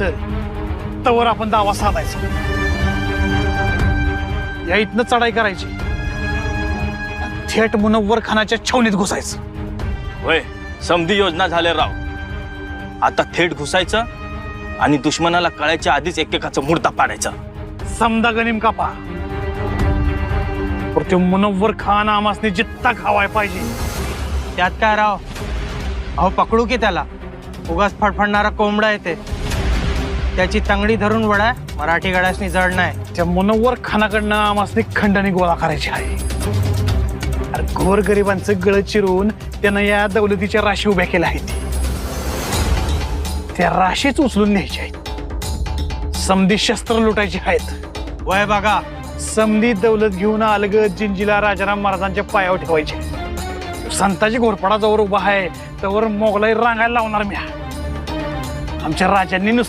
नसेल तवर आपण दावा साधायचा. या इथनं चढाई करायची, थेट मुनव्वर खानाच्या छावणीत घुसायचं. होय, समधी योजना झाले राव. आता थेट घुसायचं आणि दुश्मनाला कळायच्या आधीच एकेकाचा मुर्दा पाडायचा. समदा गनिम कापा, पर ते मुनव्वर खान आमासने जित्ता खावाय पाहिजे. त्यात काय राव, अहो पकडू की त्याला. उगाच फडफडणारा कोंबडा येते, त्याची तंगडी धरून वडा. मराठी गडासनी जड नाही. त्या मुनव्वर खानाकडनं आमासने खंडणी गोळा करायची आहे. अरे गोरगरिबांचं गळ चिरून त्यानं या दौलतीच्या राशी उभ्या केल्या आहेत. त्या राशीच उचलून न्यायच्या आहेत. समधी शस्त्र लुटायची आहेत. वय बघा, समधी दौलत घेऊन अलगद जिंजीला राजाराम महाराजांच्या पायावर ठेवायचे. संताची घोरपडा जवळ उभा आहे तवर मोगलाई रांगायला लावणार मी. आमच्या राजांनी नुसतं